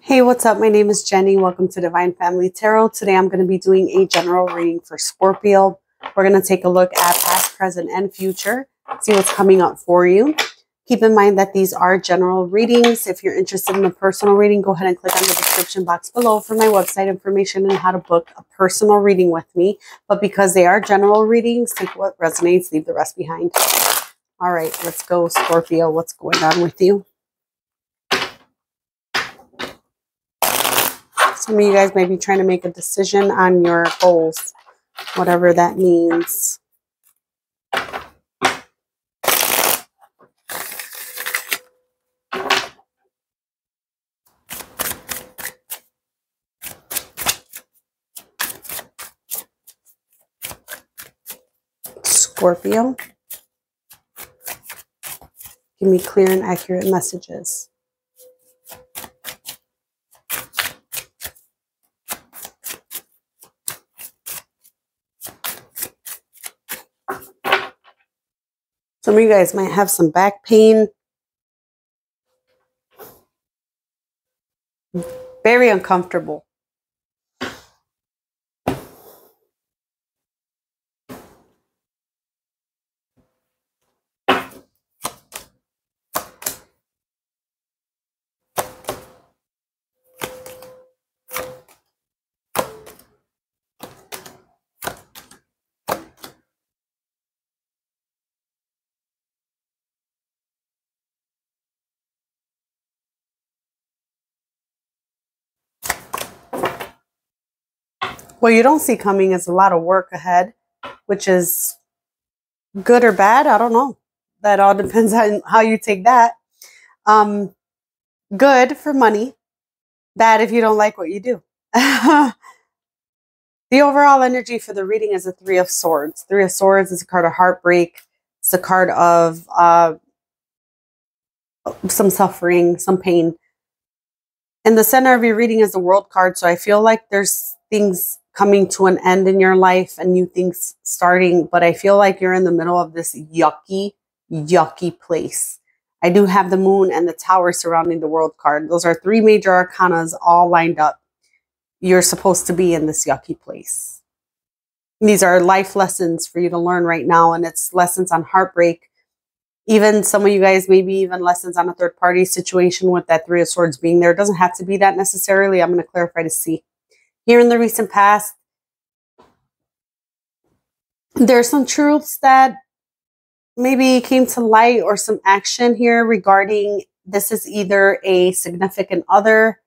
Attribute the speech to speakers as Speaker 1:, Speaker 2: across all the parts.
Speaker 1: Hey, what's up? My name is Jenny. Welcome to Divine Family Tarot. Today I'm going to be doing a general reading for Scorpio. We're going to take a look at past, present, and future, see what's coming up for you. Keep in mind that these are general readings. If you're interested in a personal reading, go ahead and click on the description box below for my website information and how to book a personal reading with me. But because they are general readings, take what resonates, leave the rest behind. All right, let's go, Scorpio. What's going on with you? Some of you guys may be trying to make a decision on your goals, whatever that means. Scorpio, give me clear and accurate messages. Some of you guys might have some back pain. Very uncomfortable. What you don't see coming is a lot of work ahead, which is good or bad. I don't know. That all depends on how you take that. Good for money. Bad if you don't like what you do. The overall energy for the reading is a Three of Swords. Three of Swords is a card of heartbreak. It's a card of some suffering, some pain. In the center of your reading is the World card. So I feel like there's things coming to an end in your life and new things starting. But I feel like you're in the middle of this yucky place. I do have the Moon and the Tower surrounding the World card. Those are three major arcanas all lined up. You're supposed to be in this yucky place. These are life lessons for you to learn right now. And it's lessons on heartbreak. Even some of you guys, maybe even lessons on a third party situation with that Three of Swords being there. It doesn't have to be that necessarily. I'm going to clarify to see. Here in the recent past, there's some truths that maybe came to light or some action here regarding this is either a significant other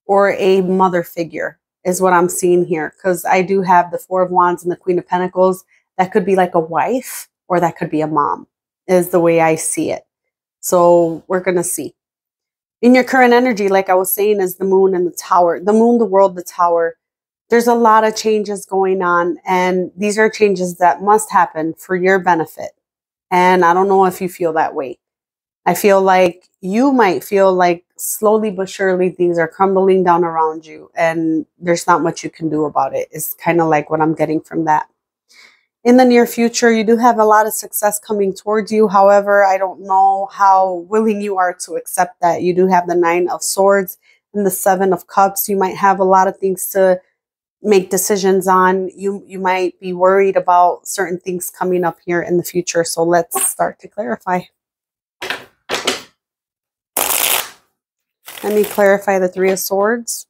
Speaker 1: or a mother figure is what I'm seeing here. Because I do have the Four of Wands and the Queen of Pentacles. That could be like a wife or that could be a mom is the way I see it. So we're going to see. In your current energy, like I was saying, is the Moon and the Tower. The Moon, the World, the Tower. There's a lot of changes going on. And these are changes that must happen for your benefit. And I don't know if you feel that way. I feel like you might feel like slowly but surely things are crumbling down around you. And there's not much you can do about it. It's kind of like what I'm getting from that. In the near future, you do have a lot of success coming towards you. However, I don't know how willing you are to accept that. You do have the Nine of Swords and the Seven of Cups. You might have a lot of things to make decisions on. You might be worried about certain things coming up here in the future. So let's start to clarify. Let me clarify the Three of Swords.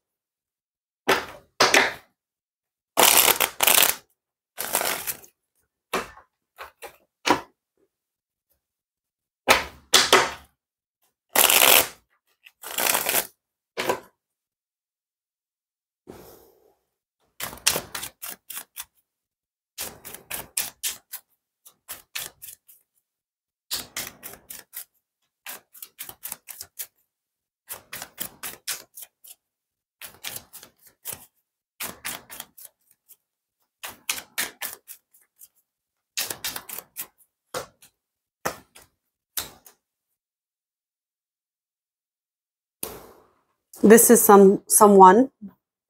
Speaker 1: This is someone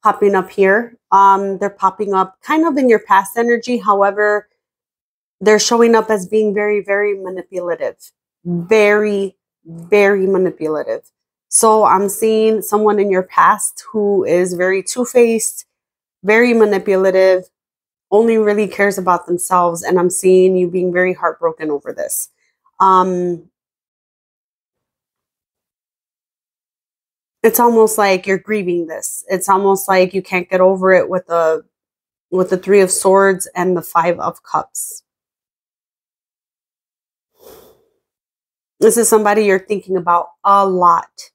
Speaker 1: popping up here. They're popping up kind of in your past energy. However, they're showing up as being very, very manipulative. Very, very manipulative. So I'm seeing someone in your past who is very two-faced, very manipulative, only really cares about themselves. And I'm seeing you being very heartbroken over this. It's almost like you're grieving this. It's almost like you can't get over it with the Three of Swords and the Five of Cups. This is somebody you're thinking about a lot.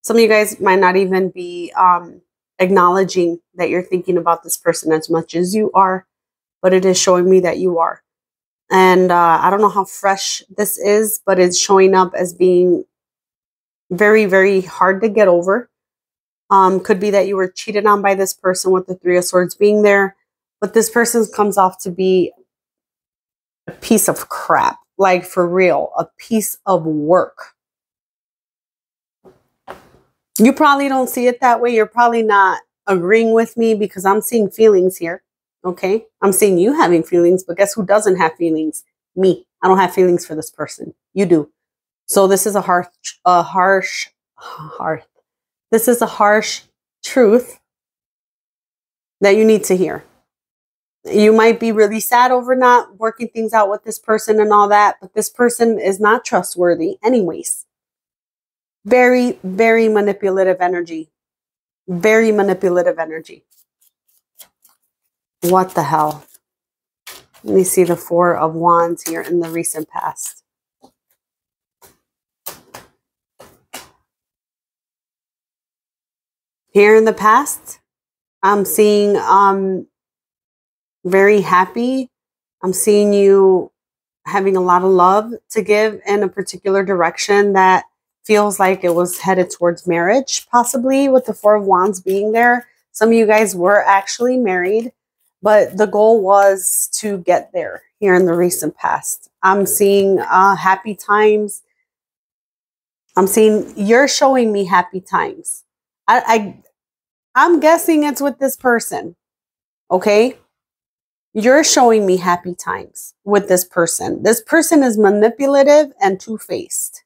Speaker 1: Some of you guys might not even be acknowledging that you're thinking about this person as much as you are, but it is showing me that you are. And I don't know how fresh this is, but it's showing up as being very, very hard to get over. Could be that you were cheated on by this person with the Three of Swords being there, but this person comes off to be a piece of crap. Like, for real, a piece of work. You probably don't see it that way. You're probably not agreeing with me because I'm seeing feelings here. Okay? I'm seeing you having feelings, but guess who doesn't have feelings? Me. I don't have feelings for this person. You do. So this is a harsh truth that you need to hear. You might be really sad over not working things out with this person and all that, but this person is not trustworthy anyways. Very, very manipulative energy. Very manipulative energy. What the hell? Let me see the Four of Wands here in the recent past. Here in the past, I'm seeing very happy. I'm seeing you having a lot of love to give in a particular direction that feels like it was headed towards marriage, possibly with the Four of Wands being there. Some of you guys were actually married, but the goal was to get there here in the recent past. I'm seeing happy times. I'm seeing you're showing me happy times. I'm guessing it's with this person. Okay? You're showing me happy times with this person. This person is manipulative and two-faced.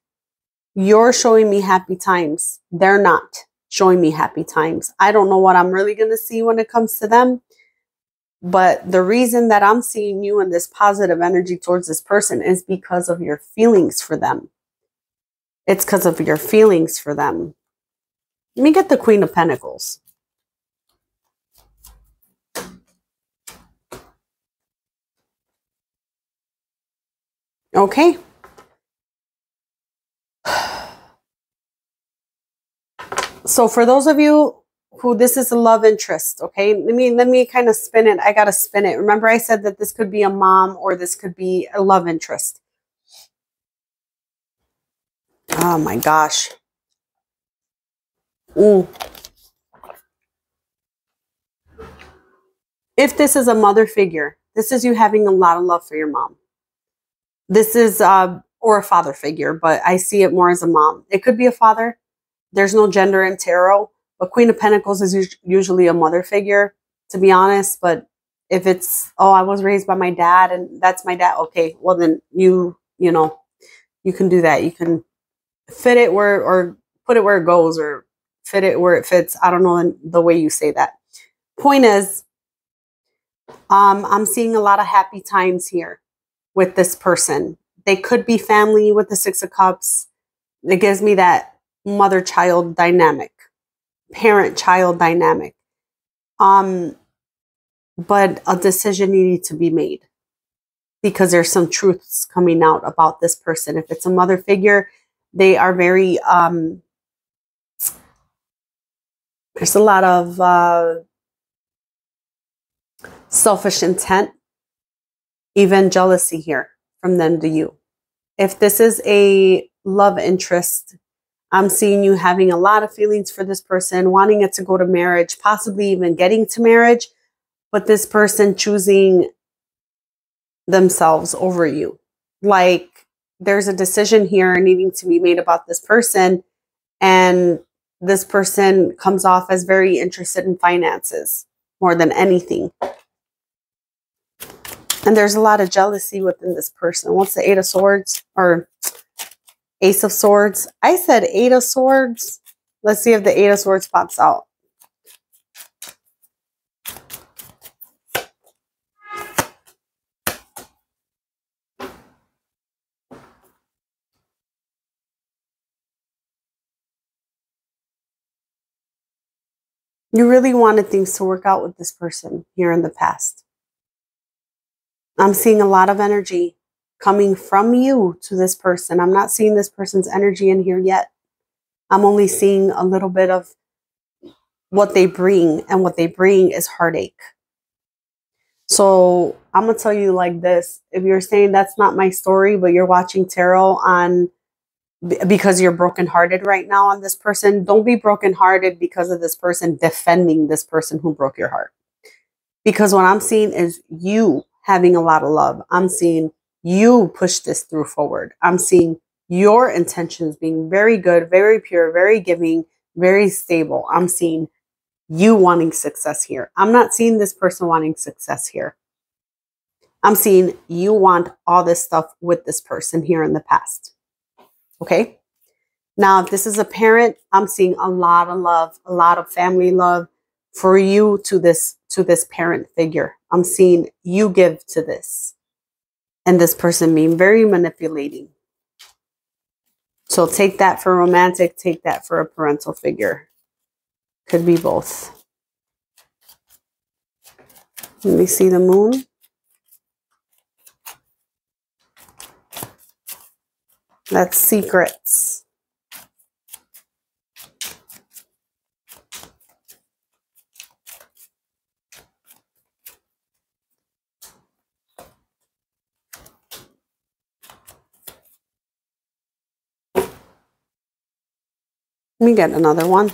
Speaker 1: You're showing me happy times. They're not showing me happy times. I don't know what I'm really going to see when it comes to them. But the reason that I'm seeing you in this positive energy towards this person is because of your feelings for them. It's because of your feelings for them. Let me get the Queen of Pentacles. Okay. So for those of you who this is a love interest, okay, let me kind of spin it. I got to spin it. Remember I said that this could be a mom or this could be a love interest. Oh my gosh. Ooh. If this is a mother figure, this is you having a lot of love for your mom. This is, or a father figure, but I see it more as a mom. It could be a father. There's no gender in tarot, but Queen of Pentacles is usually a mother figure, to be honest. But if it's, oh, I was raised by my dad and that's my dad. Okay, well then you know, you can do that. You can fit it where, or put it where it goes, or fit it where it fits. I don't know the way you say that. Point is, I'm seeing a lot of happy times here with this person. They could be family with the Six of Cups. It gives me that mother-child dynamic, parent-child dynamic. But a decision needed to be made because there's some truths coming out about this person. If it's a mother figure, they are very, there's a lot of selfish intent, even jealousy here from them to you. If this is a love interest, I'm seeing you having a lot of feelings for this person, wanting it to go to marriage, possibly even getting to marriage, but this person choosing themselves over you. Like there's a decision here needing to be made about this person, and this person comes off as very interested in finances more than anything. And there's a lot of jealousy within this person. What's the Eight of Swords or Ace of Swords? I said Eight of Swords. Let's see if the Eight of Swords pops out. You really wanted things to work out with this person here in the past. I'm seeing a lot of energy coming from you to this person. I'm not seeing this person's energy in here yet. I'm only seeing a little bit of what they bring, and what they bring is heartache. So I'm going to tell you like this. If you're saying that's not my story, but you're watching tarot on because you're brokenhearted right now on this person, don't be brokenhearted because of this person defending this person who broke your heart. Because what I'm seeing is you having a lot of love. I'm seeing you push this through forward. I'm seeing your intentions being very good, very pure, very giving, very stable. I'm seeing you wanting success here. I'm not seeing this person wanting success here. I'm seeing you want all this stuff with this person here in the past. Okay? Now, if this is a parent, I'm seeing a lot of love, a lot of family love for you to this parent figure. I'm seeing you give to this. And this person being very manipulating. So take that for romantic, take that for a parental figure. Could be both. Let me see the moon. That's secrets. Let me get another one.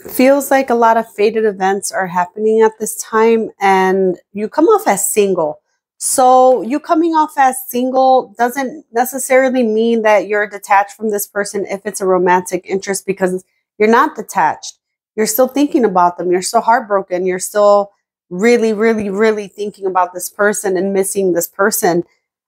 Speaker 1: Feels like a lot of fated events are happening at this time, and you come off as single. So you coming off as single doesn't necessarily mean that you're detached from this person if it's a romantic interest, because you're not detached. You're still thinking about them. You're still heartbroken. You're still really, really, really thinking about this person and missing this person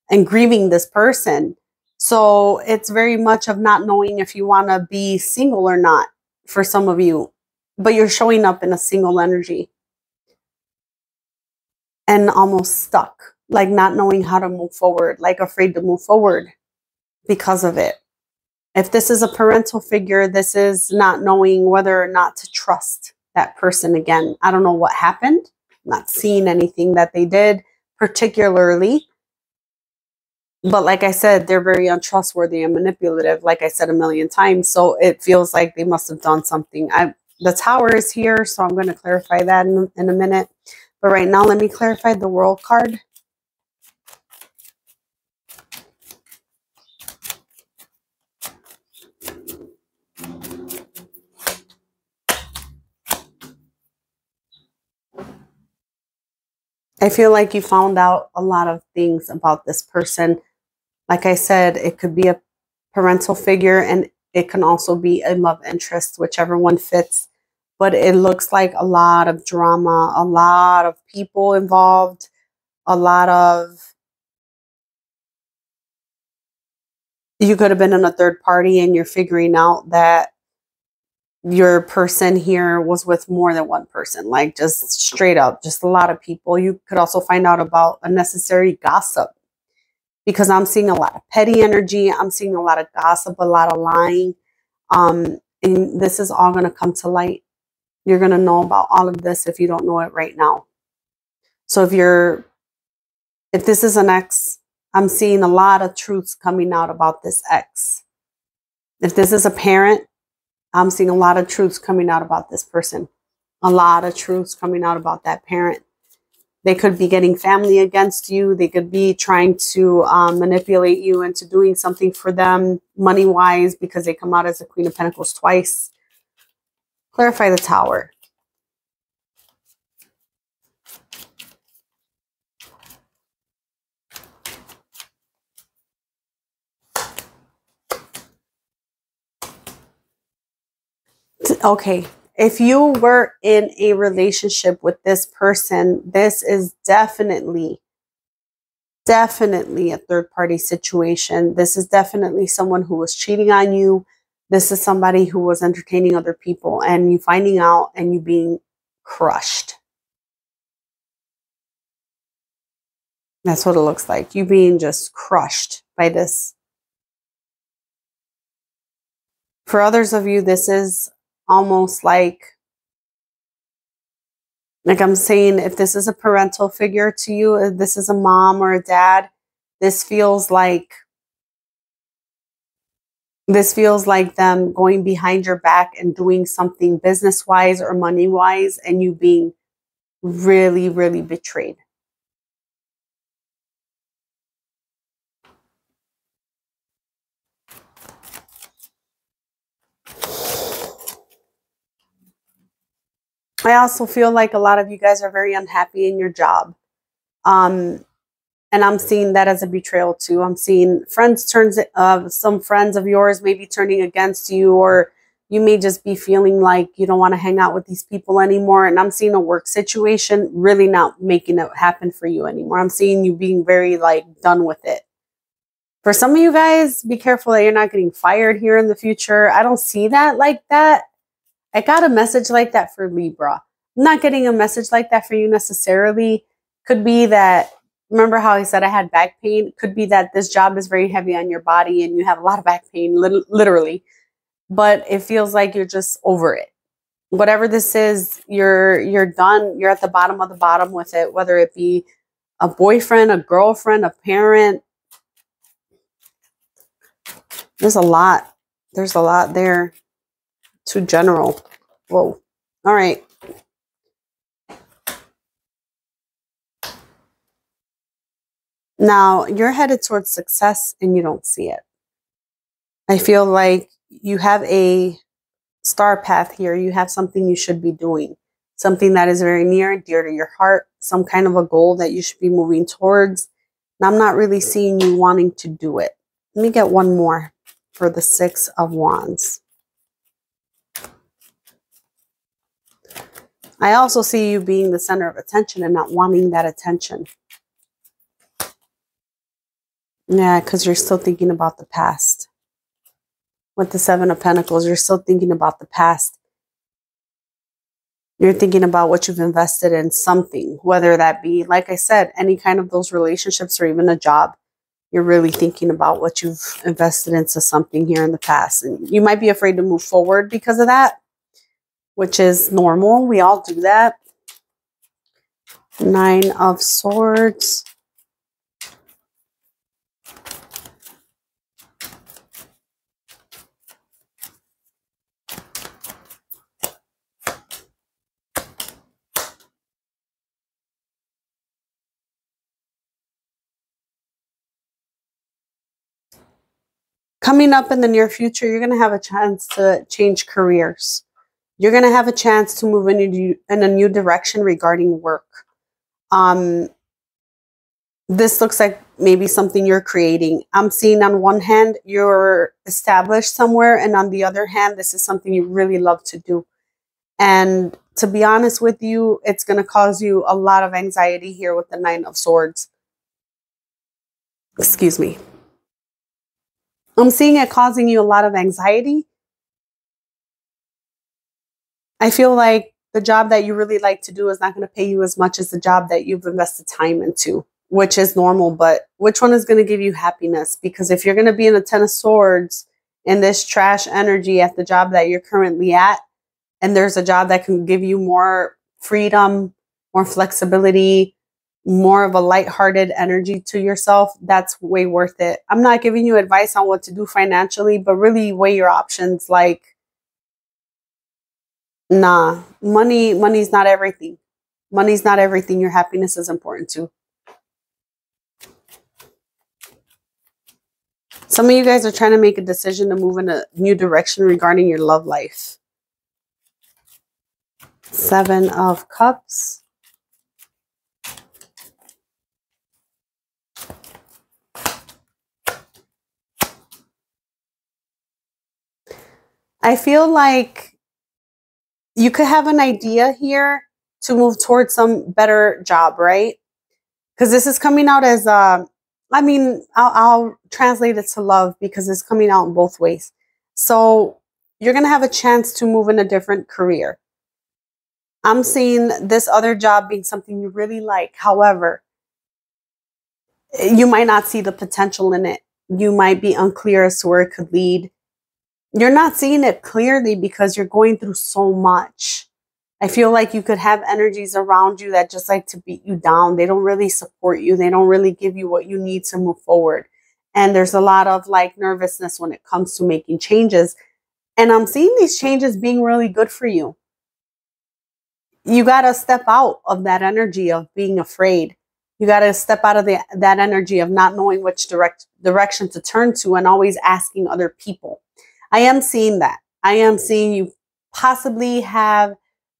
Speaker 1: and grieving this person. So it's very much of not knowing if you want to be single or not for some of you. But you're showing up in a single energy and almost stuck, like not knowing how to move forward, like afraid to move forward because of it. If this is a parental figure, this is not knowing whether or not to trust that person again. I don't know what happened. I'm not seeing anything that they did particularly. But like I said, they're very untrustworthy and manipulative, like I said a million times. So it feels like they must have done something. The Tower is here, so I'm going to clarify that in a minute. But right now, let me clarify the World card. I feel like you found out a lot of things about this person. Like I said, it could be a parental figure, and it can also be a love interest, whichever one fits. But it looks like a lot of drama, a lot of people involved, a lot of... You could have been in a third party and you're figuring out that your person here was with more than one person, like just straight up, just a lot of people. You could also find out about unnecessary gossip, because I'm seeing a lot of petty energy. I'm seeing a lot of gossip, a lot of lying. And this is all going to come to light. You're going to know about all of this if you don't know it right now. So if this is an ex, I'm seeing a lot of truths coming out about this ex. If this is a parent, I'm seeing a lot of truths coming out about this person. A lot of truths coming out about that parent. They could be getting family against you. They could be trying to manipulate you into doing something for them money-wise, because they come out as the Queen of Pentacles twice. Clarify the Tower. Okay. If you were in a relationship with this person, this is definitely a third party situation. This is definitely someone who was cheating on you. This is somebody who was entertaining other people and you finding out and you being crushed. That's what it looks like. You being just crushed by this. For others of you, this is almost like I'm saying, if this is a parental figure to you, if this is a mom or a dad, this feels like them going behind your back and doing something business wise or money wise, and you being really, really betrayed. I also feel like a lot of you guys are very unhappy in your job. And I'm seeing that as a betrayal too. I'm seeing some friends of yours maybe turning against you, or you may just be feeling like you don't want to hang out with these people anymore. And I'm seeing a work situation really not making it happen for you anymore. I'm seeing you being very done with it. For some of you guys, be careful that you're not getting fired here in the future. I don't see that like that. I got a message like that for Libra. I'm not getting a message like that for you necessarily. Could be that, remember how I said I had back pain? Could be that this job is very heavy on your body and you have a lot of back pain, literally. But it feels like you're just over it. Whatever this is, you're done. You're at the bottom of the bottom with it, whether it be a boyfriend, a girlfriend, a parent. There's a lot. There's a lot there. Too general. Whoa. All right. Now, you're headed towards success and you don't see it. I feel like you have a star path here. You have something you should be doing, something that is very near and dear to your heart, some kind of a goal that you should be moving towards. And I'm not really seeing you wanting to do it. Let me get one more for the Six of Wands. I also see you being the center of attention and not wanting that attention. Yeah, because you're still thinking about the past. With the Seven of Pentacles, you're still thinking about the past. You're thinking about what you've invested in something, whether that be, like I said, any kind of those relationships or even a job. You're really thinking about what you've invested into something here in the past. And you might be afraid to move forward because of that, which is normal. We all do that. Nine of Swords. Coming up in the near future, you're going to have a chance to change careers. You're going to have a chance to move in a new direction regarding work. This looks like maybe something you're creating. I'm seeing on one hand, you're established somewhere. And on the other hand, this is something you really love to do. And to be honest with you, it's going to cause you a lot of anxiety here with the Nine of Swords. Excuse me. I'm seeing it causing you a lot of anxiety. I feel like the job that you really like to do is not going to pay you as much as the job that you've invested time into, which is normal. But which one is going to give you happiness? Because if you're going to be in a Ten of Swords in this trash energy at the job that you're currently at, and there's a job that can give you more freedom, more flexibility, more of a lighthearted energy to yourself, that's way worth it. I'm not giving you advice on what to do financially, but really weigh your options. Nah, money's not everything. Money's not everything. Your happiness is important too. Some of you guys are trying to make a decision to move in a new direction regarding your love life. Seven of Cups. I feel like you could have an idea here to move towards some better job, right? Because this is coming out as, I mean, I'll translate it to love because it's coming out in both ways. So you're going to have a chance to move in a different career. I'm seeing this other job being something you really like. However, you might not see the potential in it. You might be unclear as to where it could lead. You're not seeing it clearly because you're going through so much. I feel like you could have energies around you that just like to beat you down. They don't really support you. They don't really give you what you need to move forward. And there's a lot of like nervousness when it comes to making changes. And I'm seeing these changes being really good for you. You got to step out of that energy of being afraid. You got to step out of that energy of not knowing which direction to turn to and always asking other people. I am seeing that. I am seeing you possibly have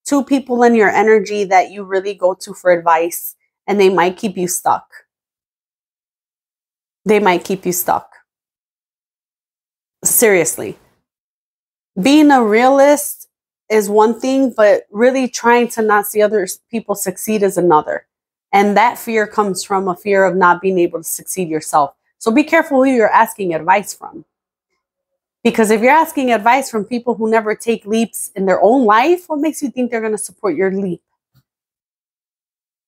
Speaker 1: 2 people in your energy that you really go to for advice, and they might keep you stuck. They might keep you stuck. Seriously. Being a realist is one thing, but really trying to not see other people succeed is another. And that fear comes from a fear of not being able to succeed yourself. So be careful who you're asking advice from. Because if you're asking advice from people who never take leaps in their own life, what makes you think they're going to support your leap?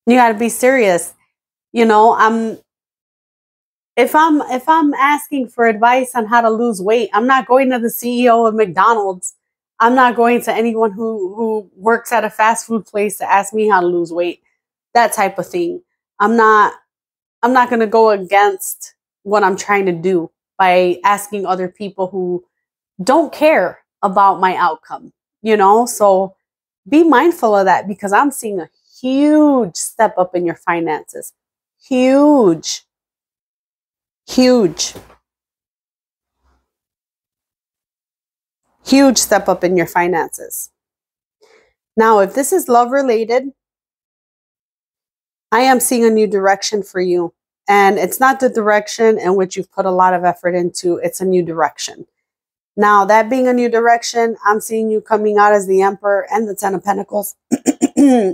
Speaker 1: You got to be serious. You know, if I'm asking for advice on how to lose weight, I'm not going to the CEO of McDonald's. I'm not going to anyone who works at a fast food place to ask me how to lose weight. That type of thing. I'm not going to go against what I'm trying to do by asking other people who don't care about my outcome, you know? So be mindful of that, because I'm seeing a huge step up in your finances. Huge. Huge. Huge step up in your finances. Now, if this is love related, I am seeing a new direction for you. And it's not the direction in which you've put a lot of effort into. It's a new direction. Now, that being a new direction, I'm seeing you coming out as the Emperor and the 10 of Pentacles,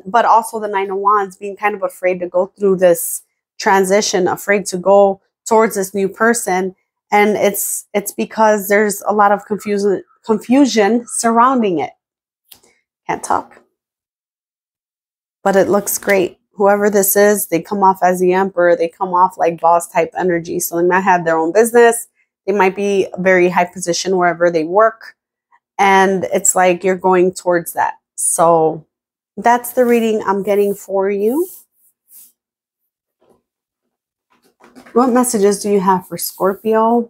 Speaker 1: but also the 9 of Wands, being kind of afraid to go through this transition, afraid to go towards this new person. And it's because there's a lot of confusion surrounding it. Can't talk. But it looks great. Whoever this is, they come off as the Emperor. They come off like boss type energy. So they might have their own business. They might be a very high position wherever they work. And it's like you're going towards that. So that's the reading I'm getting for you. What messages do you have for Scorpio?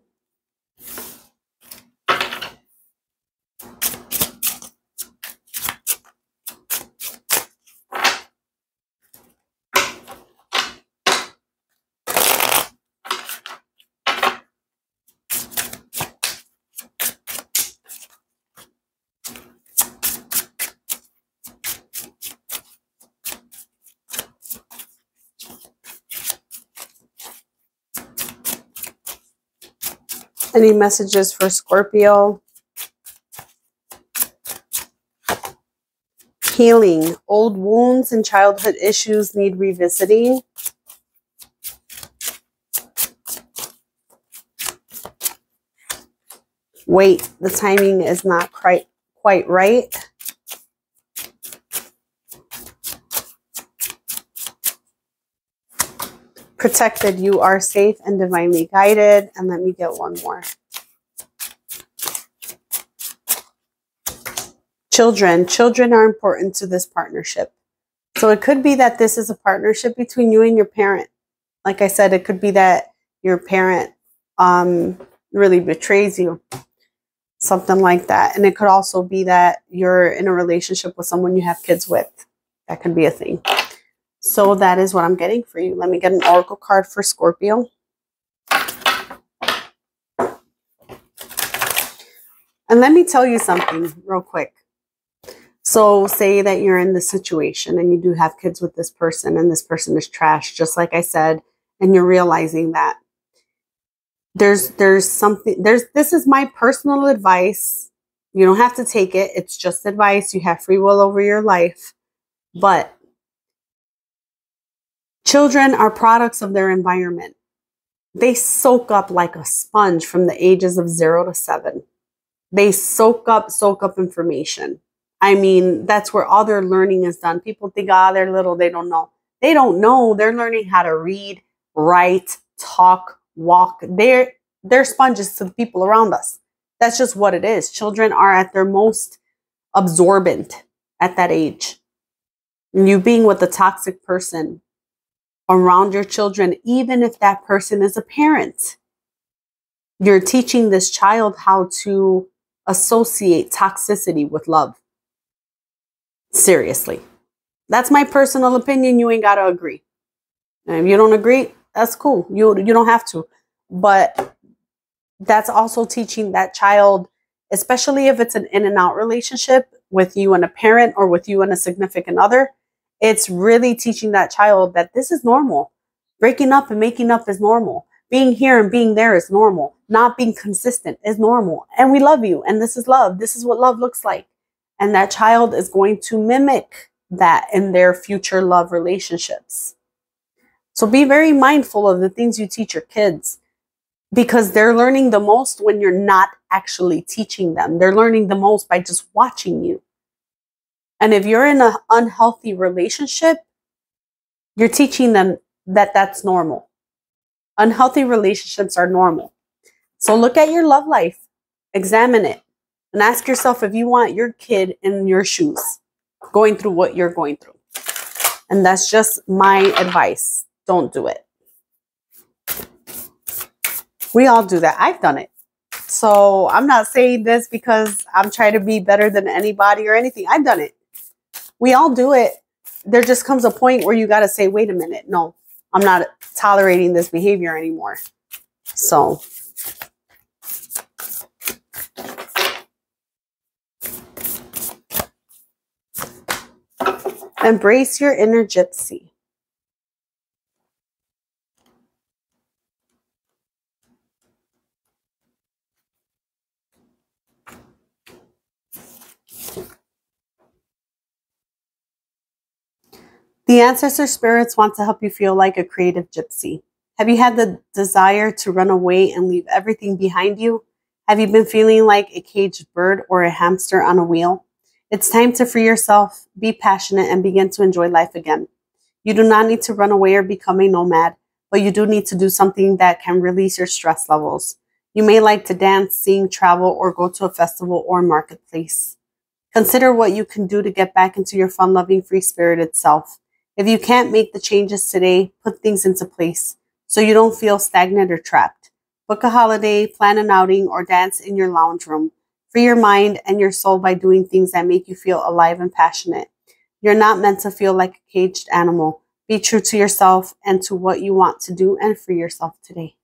Speaker 1: Any messages for Scorpio? Healing. Old wounds and childhood issues need revisiting. Wait, the timing is not quite right. Protected, you are safe and divinely guided. And let me get one more. Children. Children are important to this partnership. So it could be that this is a partnership between you and your parent. Like I said, it could be that your parent really betrays you. Something like that. And it could also be that you're in a relationship with someone you have kids with. That could be a thing. So that is what I'm getting for you. Let me get an oracle card for Scorpio. And let me tell you something real quick. So say that you're in this situation and you do have kids with this person and this person is trash, just like I said, and you're realizing that. This is my personal advice. You don't have to take it. It's just advice. You have free will over your life. But children are products of their environment. They soak up like a sponge from the ages of 0 to 7. They soak up information. I mean, that's where all their learning is done. People think, they're little, they don't know. They don't know. They're learning how to read, write, talk, walk. They're sponges to the people around us. That's just what it is. Children are at their most absorbent at that age. And you being with a toxic person around your children, even if that person is a parent, you're teaching this child how to associate toxicity with love. Seriously. That's my personal opinion. You ain't got to agree. And if you don't agree, that's cool. You don't have to. But that's also teaching that child, especially if it's an in and out relationship with you and a parent or with you and a significant other, it's really teaching that child that this is normal. Breaking up and making up is normal. Being here and being there is normal. Not being consistent is normal. And we love you. And this is love. This is what love looks like. And that child is going to mimic that in their future love relationships. So be very mindful of the things you teach your kids, because they're learning the most when you're not actually teaching them. They're learning the most by just watching you. And if you're in an unhealthy relationship, you're teaching them that that's normal. Unhealthy relationships are normal. So look at your love life, examine it, and ask yourself if you want your kid in your shoes, going through what you're going through. And that's just my advice. Don't do it. We all do that. I've done it. So I'm not saying this because I'm trying to be better than anybody or anything. I've done it. We all do it. There just comes a point where you got to say, wait a minute. No, I'm not tolerating this behavior anymore. So embrace your inner gypsy. The ancestor spirits want to help you feel like a creative gypsy. Have you had the desire to run away and leave everything behind you? Have you been feeling like a caged bird or a hamster on a wheel? It's time to free yourself, be passionate, and begin to enjoy life again. You do not need to run away or become a nomad, but you do need to do something that can release your stress levels. You may like to dance, sing, travel, or go to a festival or marketplace. Consider what you can do to get back into your fun-loving, free-spirited self. If you can't make the changes today, put things into place so you don't feel stagnant or trapped. Book a holiday, plan an outing, or dance in your lounge room. Free your mind and your soul by doing things that make you feel alive and passionate. You're not meant to feel like a caged animal. Be true to yourself and to what you want to do and free yourself today.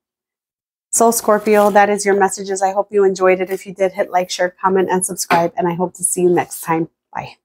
Speaker 1: So Scorpio, that is your messages. I hope you enjoyed it. If you did, hit like, share, comment, and subscribe. And I hope to see you next time. Bye.